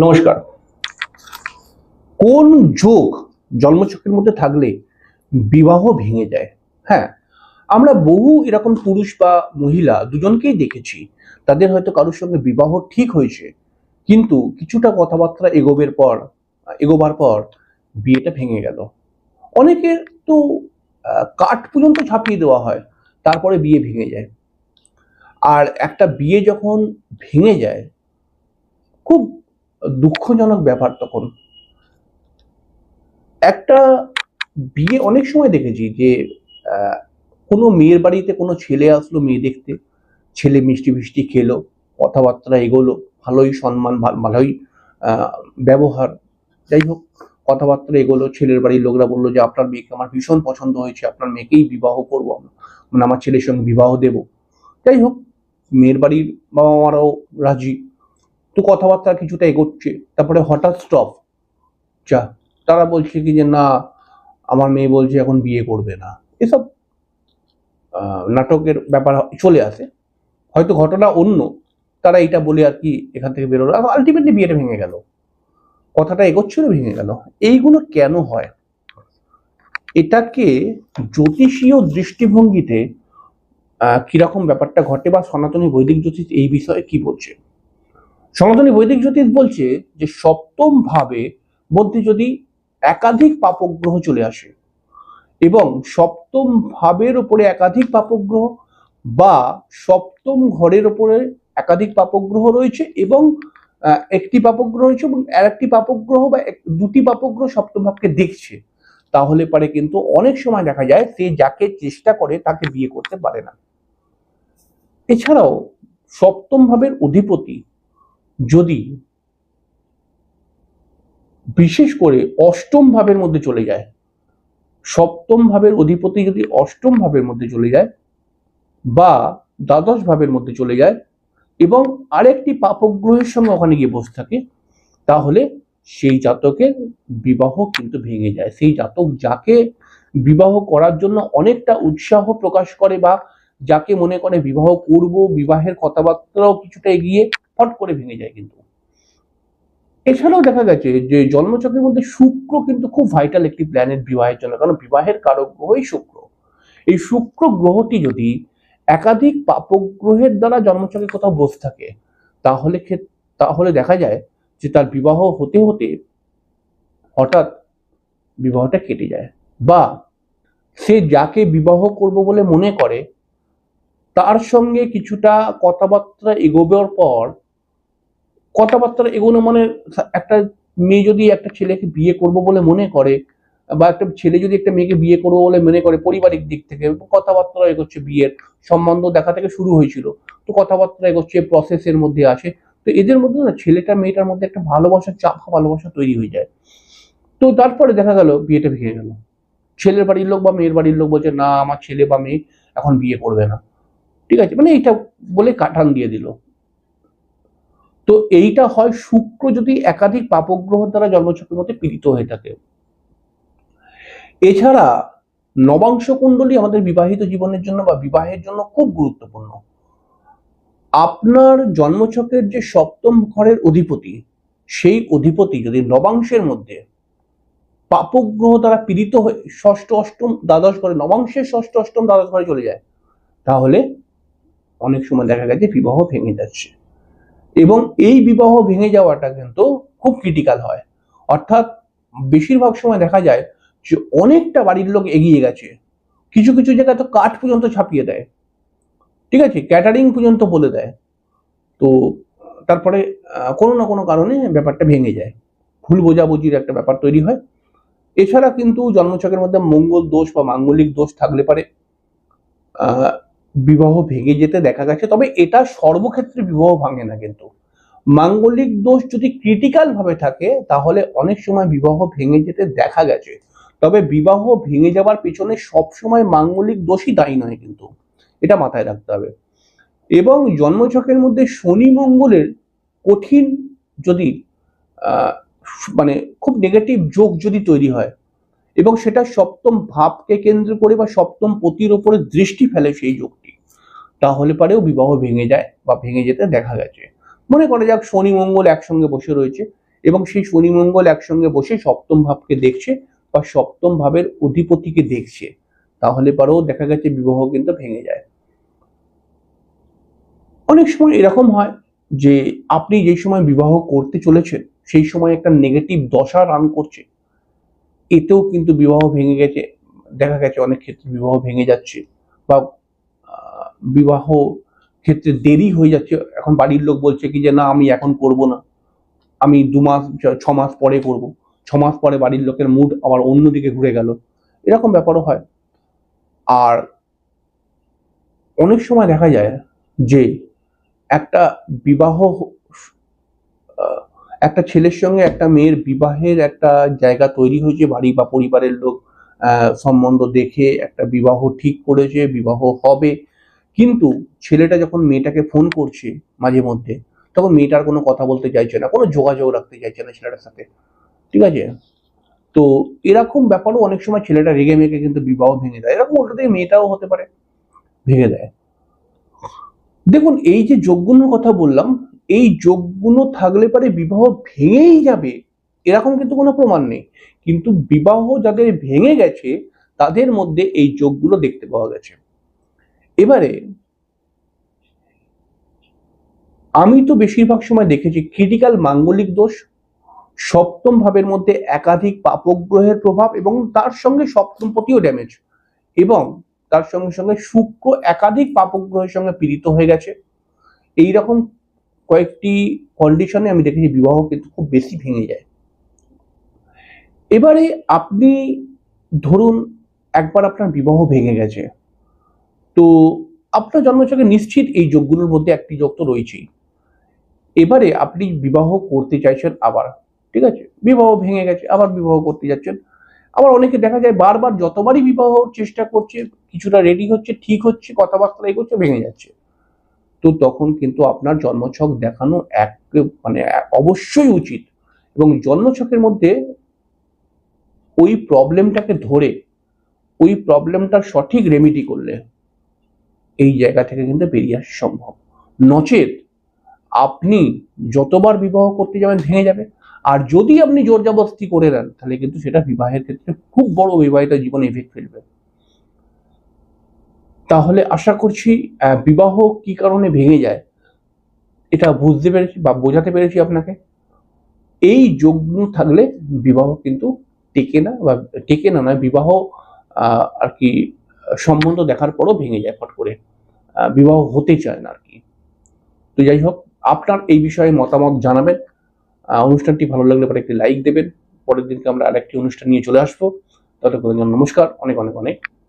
নমস্কার। কোন যোগ জন্মছকের মধ্যে থাকলে বিবাহ ভেঙে যায়? হ্যাঁ, আমরা বহু এরকম পুরুষ বা মহিলা দুজনকেই দেখেছি। তাদের হয়তো কারোর সঙ্গে বিবাহ ঠিক হয়েছে, কিন্তু কিছুটা কথাবার্তা এগোবার পর বিয়েটা ভেঙে গেল। অনেকের তো কাঠ পর্যন্ত ছাপিয়ে দেওয়া হয়, তারপরে বিয়ে ভেঙে যায়। আর একটা বিয়ে যখন ভেঙে যায়, খুব দুঃখজনক ব্যাপার তখন। একটা বিয়ে অনেক সময় দেখেছি যে আহ, কোনো মেয়ের বাড়িতে কোনো ছেলে আসলো মেয়ে দেখতে, ছেলে মিষ্টি মিষ্টি খেলো, কথাবার্তা এগোলো, ভালোই সম্মান, ভালোই আহ, ব্যবহার, যাই হোক, কথাবার্তা এগোলো। ছেলের বাড়ির লোকরা বললো যে আপনার মেয়েকে আমার ভীষণ পছন্দ হয়েছে, আপনার মেয়েকেই বিবাহ করবো আমরা, মানে আমার ছেলের সঙ্গে বিবাহ দেব। যাই হোক, মেয়ের বাড়ির বাবা মারাও রাজি। তো কথাবার্তা কিছুটা এগোচ্ছে, তারপরে হঠাৎ স্টপ। যা, তারা বলছে কি যে না, আমার মেয়ে বলছে এখন বিয়ে করবে না। এসব নাটকের ব্যাপার চলে আসে। হয়তো ঘটনা অন্য, তারা এটা বলে আর কি এখান থেকে বেরোলো, আলটিমেটলি বিয়েটা ভেঙে গেল, কথাটা এগোচ্ছিল, ভেঙে গেল। এইগুলো কেন হয়? এটাকে জ্যোতিষীয় দৃষ্টিভঙ্গিতে কিরকম ব্যাপারটা ঘটে, বা সনাতনী বৈদিক জ্যোতিষ এই বিষয়ে কি বলছে? সনাতনী বৈদিক জ্যোতিষ বলছে যে সপ্তম ভাবে মধ্যে যদি একাধিক পাপগ্রহ চলে আসে, এবং সপ্তম ভাবের উপরে একাধিক পাপগ্রহ, বা সপ্তম ঘরের উপরে একাধিক পাপগ্রহ রয়েছে, এবং একটি পাপগ্রহ রয়েছে, এবং আরেকটি পাপগ্রহ বা দুটি পাপগ্রহ সপ্তম ভাবকে দেখছে, তাহলে পারে কিন্তু অনেক সময় দেখা যায় সে যাকে চেষ্টা করে তাকে বিয়ে করতে পারে না। এছাড়াও সপ্তম ভাবের অধিপতি যদি বিশেষ করে অষ্টম ভাবের মধ্যে চলে যায়, সপ্তম ভাবের অধিপতি যদি অষ্টম ভাবের মধ্যে চলে যায় বা দ্বাদশ ভাবের মধ্যে চলে যায়, এবং আরেকটি পাপগ্রহের সঙ্গে ওখানে গিয়ে বসে থাকে, তাহলে সেই জাতকের বিবাহ কিন্তু ভেঙে যায়। সেই জাতক যাকে বিবাহ করার জন্য অনেকটা উৎসাহ প্রকাশ করে, বা যাকে মনে করে বিবাহ করব, বিবাহের কথাবার্তাও কিছুটা এগিয়ে, ফট করে ভেঙে যায় কিন্তু। এছাড়াও দেখা গেছে যে জন্মচক্রের মধ্যে শুক্র কিন্তু খুব ভাইটাল একটি প্ল্যানেট বিবাহের জন্য, কারণ বিবাহের কারক গ্রহই শুক্র। এই শুক্র গ্রহটি যদি একাধিক পাপগ্রহের দ্বারা জন্মচক্রে কোথাও বসে থাকে, তাহলে তাহলে দেখা যায় যে তার বিবাহ হতে হতে হঠাৎ বিবাহটা কেটে যায়, বা সে যাকে বিবাহ করব বলে মনে করে তার সঙ্গে কিছুটা কথাবার্তা এগোবার পর, কথাবার্তা এগোনো মানে একটা মেয়ে যদি একটা ছেলেকে বিয়ে করব বলে মনে করে, বা একটা ছেলে যদি একটা মেয়েকে বিয়ে করবো বলে মনে করে, পারিবারিক দিক থেকে কথাবার্তা এগোচ্ছে, বিয়ের সম্বন্ধ দেখা থেকে শুরু হয়েছিল, তো কথাবার্তা এগোচ্ছে, প্রসেসের মধ্যে আসে, তো এদের মধ্যে না ছেলেটা মেয়েটার মধ্যে একটা ভালোবাসার চাপা ভালোবাসা তৈরি হয়ে যায়। তো তারপরে দেখা গেল বিয়েটা ভেঙে গেল। ছেলের বাড়ির লোক বা মেয়ের বাড়ির লোক বলছে না, আমার ছেলে বা মেয়ে এখন বিয়ে করবে না, ঠিক আছে, মানে এইটা বলে কাটান দিয়ে দিল। তো এইটা হয় শুক্র যদি একাধিক পাপগ্রহ দ্বারা জন্মচক্রের মধ্যে পীড়িত হয়ে থাকে। এছাড়া নবাংশ কুণ্ডলী আমাদের বিবাহিত জীবনের জন্য বা বিবাহের জন্য খুব গুরুত্বপূর্ণ। আপনার জন্মছকের যে সপ্তম ঘরের অধিপতি, সেই অধিপতি যদি নবাংশের মধ্যে পাপগ্রহ দ্বারা পীড়িত হয়ে ষষ্ঠ অষ্টম দ্বাদশ ঘরে, নবাংশের ষষ্ঠ অষ্টম দ্বাদশ ঘরে চলে যায়, তাহলে অনেক সময় দেখা গেছে বিবাহ ভেঙে যাচ্ছে। এবং এই বিবাহ ভেঙে যাওয়াটা কিন্তু খুব ক্রিটিক্যাল হয়। অর্থাৎ বেশিরভাগ সময় দেখা যায় যে অনেকটা বাড়ির লোক এগিয়ে গেছে, কিছু কিছু জায়গায় তো কাঠ পর্যন্ত ছাপিয়ে দেয়, ঠিক আছে, ক্যাটারিং পর্যন্ত বলে দেয়। তো তারপরে কোনো না কোনো কারণে ব্যাপারটা ভেঙে যায়, ভুল বোঝাবুঝির একটা ব্যাপার তৈরি হয়। এছাড়া কিন্তু জন্মছকের মধ্যে মঙ্গল দোষ বা মাঙ্গলিক দোষ থাকলে পারে বিবাহ ভেঙে যেতে দেখা গেছে। তবে এটা সর্বক্ষেত্রে বিবাহ ভাঙে না কিন্তু। মাঙ্গলিক দোষ যদি ক্রিটিক্যাল ভাবে থাকে, তাহলে অনেক সময় বিবাহ ভেঙে যেতে দেখা গেছে। তবে বিবাহ ভেঙে যাওয়ার পিছনে সবসময় মাঙ্গলিক দোষই দায়ী নয় কিন্তু, এটা মাথায় রাখতে হবে। এবং জন্মছকের মধ্যে শনি মঙ্গলের কঠিন যদি আহ মানে খুব নেগেটিভ যোগ যদি তৈরি হয়, এবং সেটা সপ্তম ভাবকে কেন্দ্র করে বা সপ্তম পতির ওপরে দৃষ্টি ফেলে সেই যোগটি, তাহলে পরেও বিবাহ ভেঙে যায় বা ভেঙে যেতে দেখা গেছে। মনে করা যাক শনি মঙ্গল একসঙ্গে বসে রয়েছে, এবং সেই শনি মঙ্গল একসঙ্গে বসে সপ্তম ভাবকে দেখছে বা সপ্তম ভাবের অধিপতিকে দেখছে, তাহলে পরেও দেখা গেছে বিবাহ কিন্তু ভেঙে যায়। অনেক সময় এরকম হয় যে আপনি যেই সময় বিবাহ করতে চলেছেন সেই সময় একটা নেগেটিভ দশা রান করছে, এতেও কিন্তু বিবাহ ভেঙে গেছে। দেখা গেছে অনেক ক্ষেত্রে বিবাহ ভেঙে যাচ্ছে বা বিবাহ ক্ষেত্রে দেরি হয়ে যাচ্ছে। এখন বাড়ির লোক বলছে কি যে না আমি এখন করব না, আমি 2 মাস 6 মাস পরে করব, 6 মাস পরে বাড়ির লোকের মুড আবার অন্যদিকে ঘুরে গেল, এরকম ব্যাপারও হয়। আর অনেক সময় দেখা যায় যে একটা বিবাহ একটা ছেলের সঙ্গে একটা মেয়ের বিবাহের একটা জায়গা তৈরি হয়েছে, বাড়ি বা পরিবারের লোক সম্বন্ধ দেখে একটা বিবাহ ঠিক করেছে, বিবাহ হবে। কিন্তু ছেলেটা যখন মেয়েটাকে ফোন করছে মাঝে মধ্যে, তখন মেয়েটার কোনো কথা বলতে চাইছে না, কোনো যোগাযোগ রাখতে চাইছে না ছেলেটার সাথে, ঠিক আছে? তো এরকম ব্যাপারও অনেক সময় ছেলেটা রেগে মেগে কিন্তু বিবাহ ভেঙে দেয়, এরকম উল্টো দিকে মেয়েটাও হতে পারে ভেঙে দেয়। দেখুন, এই যে যোগগুলোর কথা বললাম, এই যোগগুলো থাকলে পারে বিবাহ ভেঙেই যাবে এরকম কিন্তু কোনো প্রমাণ নেই, কিন্তু বিবাহ যাদের ভেঙে গেছে তাদের মধ্যে এই যোগগুলো দেখতে পাওয়া গেছে। এবারে আমি তো বেশিরভাগ সময় দেখেছি ক্রিটিক্যাল মাঙ্গলিক দোষ, সপ্তম ভাবের মধ্যে একাধিক পাপক গ্রহের প্রভাব এবং তার সঙ্গে সপ্তমপতিও ড্যামেজ, এবং তার সঙ্গে সঙ্গে শুক্র একাধিক পাপক গ্রহের সঙ্গে পীড়িত হয়ে গেছে। এইরকম কয়েকটি কন্ডিশনে আমি দেখেছি বিবাহ কিন্তু খুব বেশি ভেঙে যায়। এবারে আপনি ধরুন একবার আপনার বিবাহ ভেঙে গেছে, তো আপনার জন্মছকে নিশ্চিত এই যোগগুলোর মধ্যে একটি যোগ তো রয়েছেই। এবারে আপনি বিবাহ করতে চাইছেন আবার, ঠিক আছে, বিবাহ ভেঙে গেছে আবার বিবাহ করতে যাচ্ছেন, আবার অনেকে দেখা যায় বারবার যতবারই বিবাহ চেষ্টা করছে, কিছুটা রেডি হচ্ছে, ঠিক হচ্ছে, কথাবার্তা এগোচ্ছে, ভেঙে যাচ্ছে। তো তখন কিন্তু আপনার জন্মছক দেখানো মানে অবশ্যই উচিত, এবং জন্মছকের মধ্যে ওই প্রবলেমটাকে ধরে ওই প্রবলেমটার সঠিক রেমেডি করলে এই জায়গা থেকে কিন্তু বেরিয়ে আসা সম্ভব। নচেত আপনি যতবার বিবাহ করতে যাবেন ভেঙে যাবে, আর যদি আপনি জোর জবরদস্তি করে দেন তাহলে কিন্তু সেটা বিবাহের ক্ষেত্রে খুব বড় বিবাহিত জীবনে ইফেক্ট ফেলবে। তাহলে আশা করছি বিবাহ কি কারণে ভেঙে যায় এটা বুঝতে পেরেছি বা বোঝাতে পেরেছি আপনাকে। এই যোগগুলো থাকলে বিবাহ কিন্তু টেকে না, বা টেকে না নয়, বিবাহ আর কি সম্বন্ধ দেখার পরও ভেঙে যায় ফট করে, বিবাহ হতে চায় না আর কি। তো যাই হোক, আপনার এই বিষয়ে মতামত জানাবেন, অনুষ্ঠানটি ভালো লাগলে পরে একটি লাইক দেবেন। পরের দিনকে আমরা আরেকটি অনুষ্ঠান নিয়ে চলে আসবো। ততক্ষণের জন্য নমস্কার, অনেক অনেক অনেক